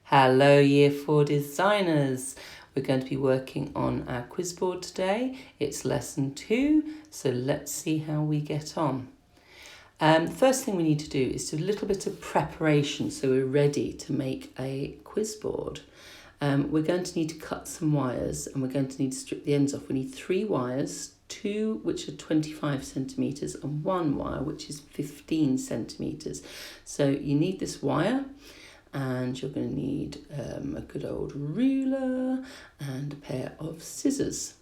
Hello Year 4 designers. We're going to be working on our quiz board today. It's lesson 2, so let's see how we get on. The first thing we need to do is do a little bit of preparation so we're ready to make a quiz board. We're going to need to cut some wires and we're going to need to strip the ends off. We need 3 wires, 2 which are 25 centimetres and 1 wire which is 15 centimetres. So you need this wire. And you're going to need a good old ruler and a pair of scissors.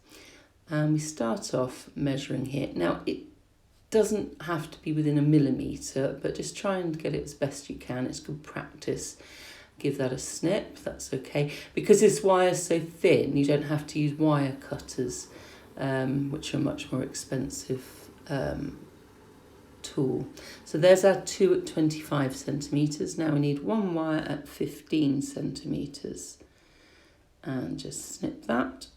And we start off measuring here. Now, it doesn't have to be within a millimetre, but just try and get it as best you can. It's good practice. Give that a snip, that's okay. Because this wire is so thin, you don't have to use wire cutters, which are much more expensive tool. So there's our 2 at 25 centimetres. Now we need 1 wire at 15 centimetres. And just snip that.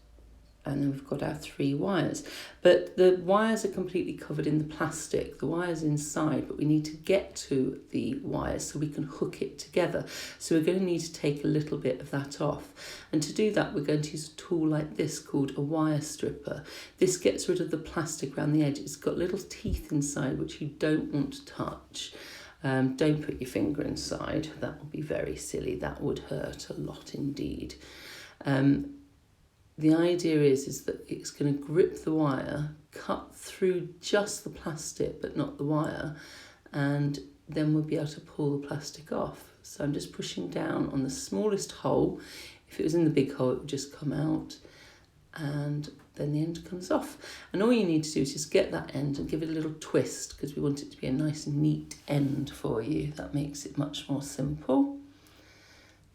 And then we've got our 3 wires. But the wires are completely covered in the plastic. The wire's inside, but we need to get to the wires so we can hook it together. So we're going to need to take a little bit of that off. And to do that, we're going to use a tool like this called a wire stripper. This gets rid of the plastic around the edge. It's got little teeth inside which you don't want to touch. Don't put your finger inside. That would be very silly. That would hurt a lot indeed. The idea is that it's going to grip the wire, cut through just the plastic but not the wire, and then we'll be able to pull the plastic off. So I'm just pushing down on the smallest hole. If it was in the big hole, it would just come out, and then the end comes off. And all you need to do is just get that end and give it a little twist because we want it to be a nice neat end for you. That makes it much more simple.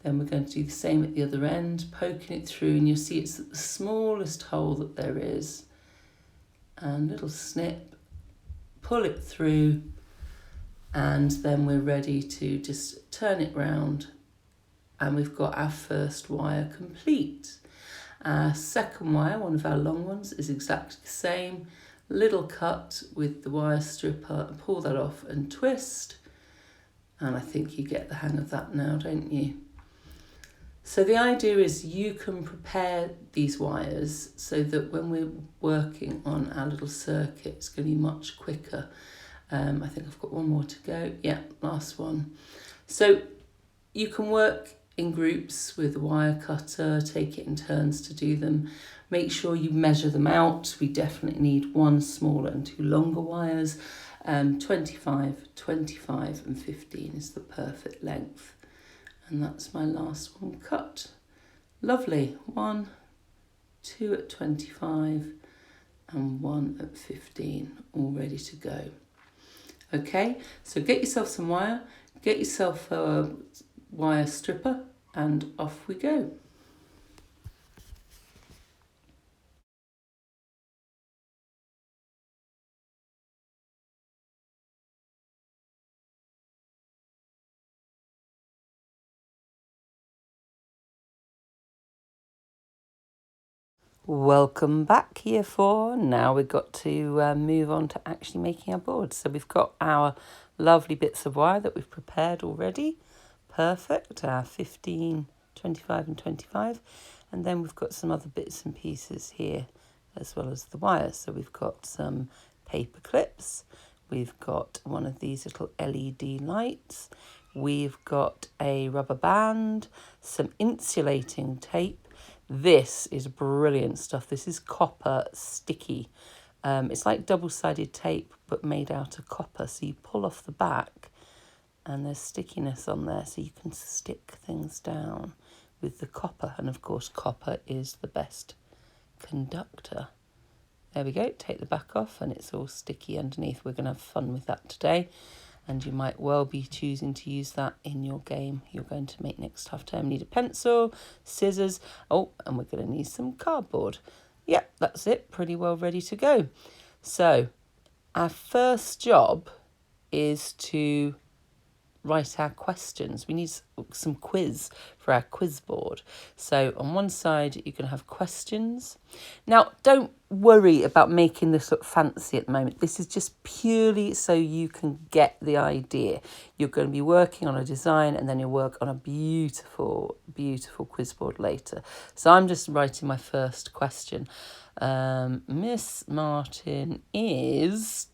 Then we're going to do the same at the other end, poking it through, and you'll see it's at the smallest hole that there is. And little snip, pull it through, and then we're ready to just turn it round, and we've got our first wire complete. Our second wire, one of our long ones, is exactly the same. Little cut with the wire stripper, pull that off and twist. And I think you get the hang of that now, don't you? So the idea is you can prepare these wires so that when we're working on our little circuit, it's going to be much quicker. I think I've got one more to go. Yeah, last one. So you can work in groups with a wire cutter, take it in turns to do them. Make sure you measure them out. We definitely need 1 smaller and 2 longer wires. 25, 25 and 15 is the perfect length. And that's my last one cut. Lovely. 1, 2 at 25 and 1 at 15, all ready to go. Okay, so get yourself some wire, get yourself a wire stripper, and off we go. Welcome back, Year 4. Now we've got to move on to actually making our board. So we've got our lovely bits of wire that we've prepared already. Perfect, our 15, 25 and 25. And then we've got some other bits and pieces here as well as the wire. So we've got some paper clips. We've got one of these little LED lights. We've got a rubber band, some insulating tape. This is brilliant stuff. This is copper sticky. It's like double-sided tape but made out of copper. So you pull off the back and there's stickiness on there so you can stick things down with the copper. And of course copper is the best conductor. There we go. Take the back off and it's all sticky underneath. We're going to have fun with that today. And you might well be choosing to use that in your game you're going to make next half term. Need a pencil, scissors, and we're going to need some cardboard. Yep, that's it, pretty well ready to go. So our first job is to write our questions. We need some quiz for our quiz board. So on one side, you can have questions. Now, don't worry about making this look fancy at the moment. This is just purely so you can get the idea. You're going to be working on a design and then you'll work on a beautiful, beautiful quiz board later. So I'm just writing my first question. Miss Martin is ...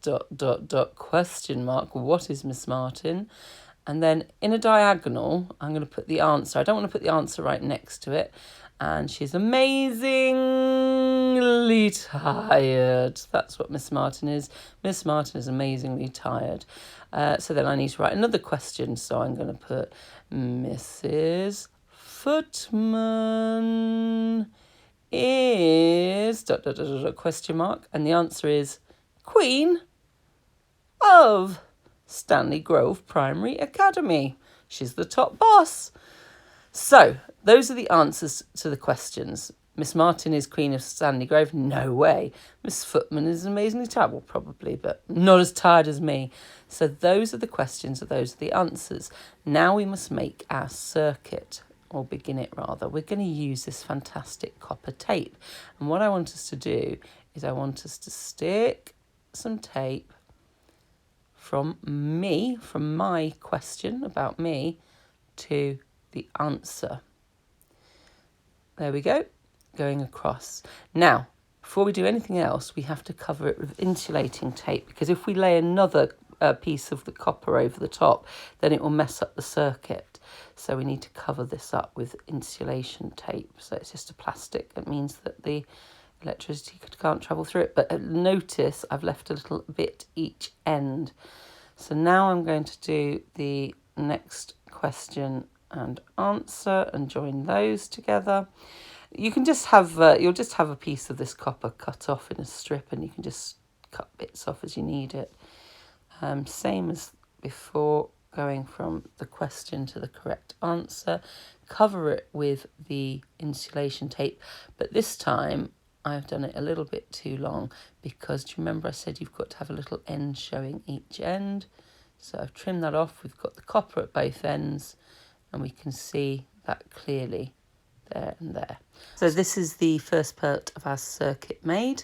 question mark. What is Miss Martin? And then in a diagonal, I'm going to put the answer. I don't want to put the answer right next to it. And she's amazingly tired. That's what Miss Martin is. Miss Martin is amazingly tired. So then I need to write another question. So I'm going to put Mrs. Footman is ... question mark. And the answer is Queen of Stanley Grove Primary Academy. She's the top boss. So those are the answers to the questions. Miss Martin is Queen of Stanley Grove. No way. Miss Footman is amazingly tired. Well, probably, but not as tired as me. So those are the questions, those are the answers. Now we must make our circuit, or begin it rather. We're going to use this fantastic copper tape. And what I want us to do is I want us to stick some tape from my question about me, to the answer. There we go, going across. Now, before we do anything else, we have to cover it with insulating tape, because if we lay another piece of the copper over the top, then it will mess up the circuit. So we need to cover this up with insulation tape. So it's just a plastic. It means that the electricity can't travel through it. But notice I've left a little bit each end. So now I'm going to do the next question and answer and join those together. You can just have, you'll just have a piece of this copper cut off in a strip, and you can just cut bits off as you need it. Same as before, going from the question to the correct answer. Cover it with the insulation tape, but this time I've done it a little bit too long, because do you remember I said you've got to have a little end showing each end? So I've trimmed that off. We've got the copper at both ends, and we can see that clearly there and there. So this is the first part of our circuit made,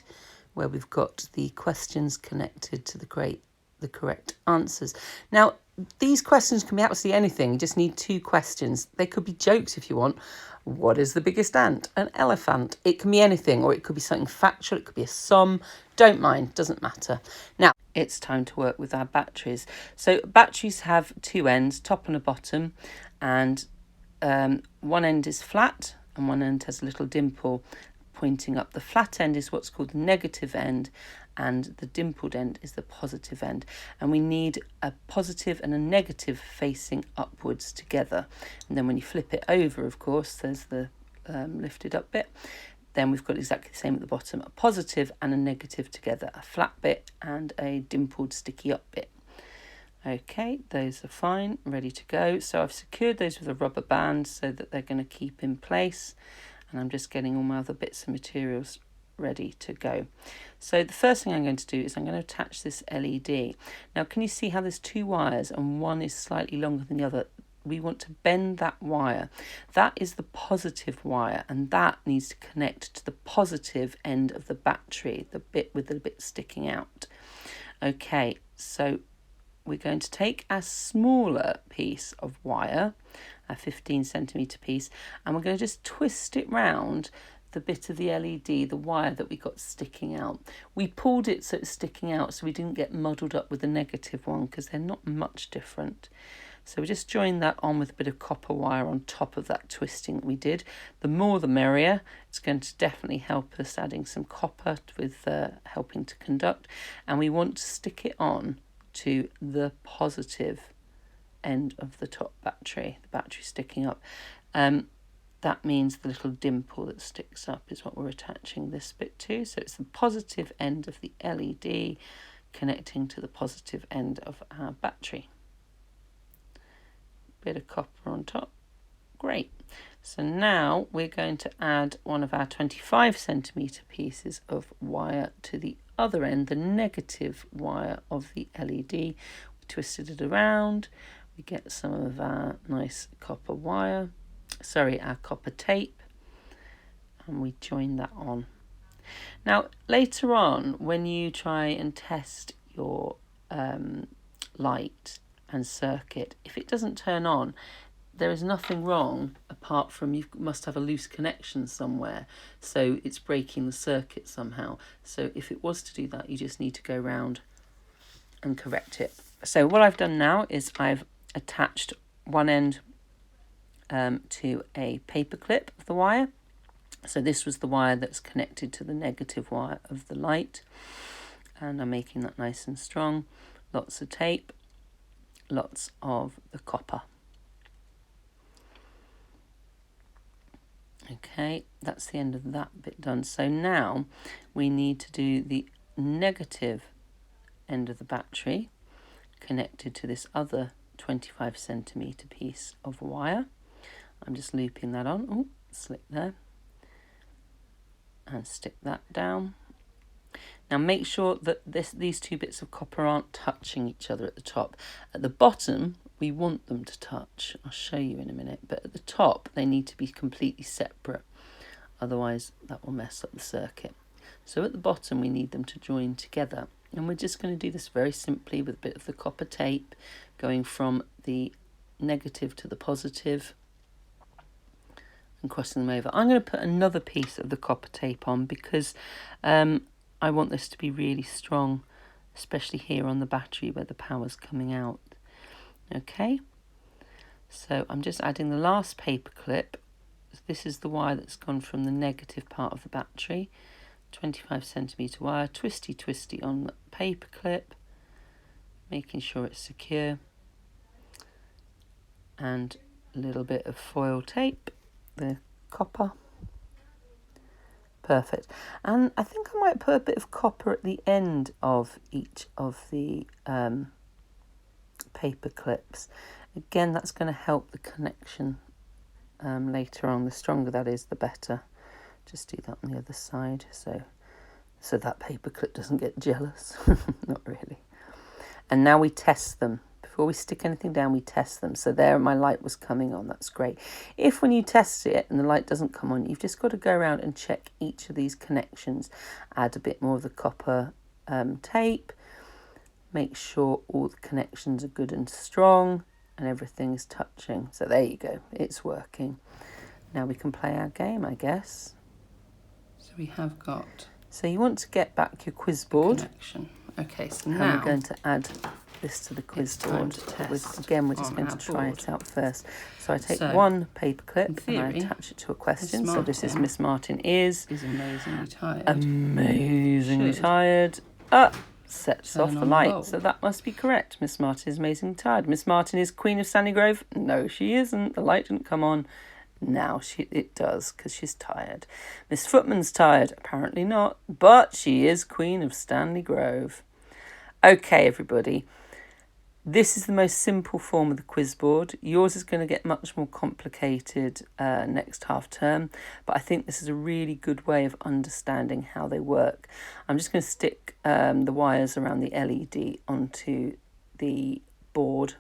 where we've got the questions connected to the correct answers. Now, these questions can be absolutely anything. You just need two questions. They could be jokes if you want. What is the biggest ant? An elephant. It can be anything, or it could be something factual. It could be a sum. Don't mind, doesn't matter. Now, it's time to work with our batteries. So batteries have two ends, top and a bottom, and one end is flat and one end has a little dimple pointing up. The flat end is what's called the negative end, and the dimpled end is the positive end. And we need a positive and a negative facing upwards together. And then when you flip it over, of course, there's the lifted up bit. Then we've got exactly the same at the bottom, a positive and a negative together, a flat bit and a dimpled sticky up bit. Okay, those are fine, ready to go. So I've secured those with a rubber band so that they're going to keep in place. And I'm just getting all my other bits of materials ready to go. So the first thing I'm going to do is I'm going to attach this LED. Now, can you see how there's two wires and one is slightly longer than the other? We want to bend that wire. That is the positive wire, and that needs to connect to the positive end of the battery, the bit with the bit sticking out. Okay, so we're going to take a smaller piece of wire, a 15 centimetre piece, and we're going to just twist it round the bit of the LED, the wire that we got sticking out. We pulled it so it's sticking out so we didn't get muddled up with the negative one, because they're not much different. So we just joined that on with a bit of copper wire on top of that twisting that we did. The more the merrier. It's going to definitely help us adding some copper with helping to conduct. And we want to stick it on to the positive end of the top battery, the battery sticking up. That means the little dimple that sticks up is what we're attaching this bit to. So it's the positive end of the LED connecting to the positive end of our battery. Bit of copper on top. Great. So now we're going to add one of our 25 centimetre pieces of wire to the other end, the negative wire of the LED. We twisted it around. We get some of our nice copper wire, our copper tape, and we join that on. Now, later on, when you try and test your light and circuit, if it doesn't turn on, there is nothing wrong apart from you must have a loose connection somewhere, so it's breaking the circuit somehow. So if it was to do that, you just need to go round and correct it. So what I've done now is I've attached one end to a paper clip of the wire. So this was the wire that's connected to the negative wire of the light, and I'm making that nice and strong. Lots of tape, lots of the copper. Okay, that's the end of that bit done. So now we need to do the negative end of the battery connected to this other 25 centimetre piece of wire. I'm just looping that on. Oh, slip there. And stick that down. Now make sure that these two bits of copper aren't touching each other at the top. At the bottom, we want them to touch. I'll show you in a minute. But at the top, they need to be completely separate. Otherwise, that will mess up the circuit. So at the bottom, we need them to join together. And we're just going to do this very simply with a bit of the copper tape going from the negative to the positive and crossing them over. I'm going to put another piece of the copper tape on because I want this to be really strong, especially here on the battery where the power's coming out. Okay, so I'm just adding the last paper clip. This is the wire that's gone from the negative part of the battery. 25 centimetre wire, twisty on the paper clip, making sure it's secure, and a little bit of foil tape, the copper. Perfect. And I think I might put a bit of copper at the end of each of the paper clips. Again, that's going to help the connection later on. The stronger that is, the better. Just do that on the other side so that paper clip doesn't get jealous. Not really. And now we test them. Before we stick anything down, we test them. So there my light was coming on. That's great. If when you test it and the light doesn't come on, you've just got to go around and check each of these connections. Add a bit more of the copper tape. Make sure all the connections are good and strong and everything is touching. So there you go. It's working. Now we can play our game, I guess. So we have got... So you want to get back your quiz board. Connection. Okay, so now... I'm going to add this to the quiz board. Again, we're just going to try it out first. So I take one paper clip and I attach it to a question. So this is Miss Martin is amazingly tired. Amazingly tired. Sets off the light. So that must be correct. Miss Martin is amazingly tired. Miss Martin is Queen of Stanley Grove. No, she isn't. The light didn't come on. Now it does, because she's tired. Miss Footman's tired. Apparently not, but she is Queen of Stanley Grove. Okay, everybody. This is the most simple form of the quiz board. Yours is going to get much more complicated next half term, but I think this is a really good way of understanding how they work. I'm just going to stick the wires around the LED onto the board.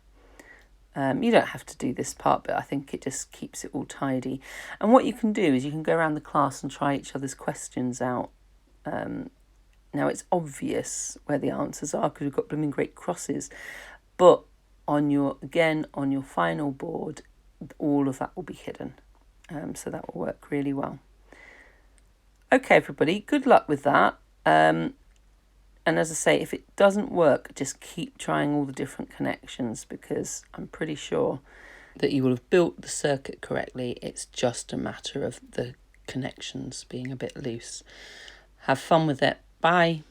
You don't have to do this part, but I think it just keeps it all tidy. And what you can do is you can go around the class and try each other's questions out. Now, it's obvious where the answers are because we've got blooming great crosses. But on your final board, all of that will be hidden. So that will work really well. Okay, everybody, good luck with that. And as I say, if it doesn't work, just keep trying all the different connections because I'm pretty sure that you will have built the circuit correctly. It's just a matter of the connections being a bit loose. Have fun with it. Bye.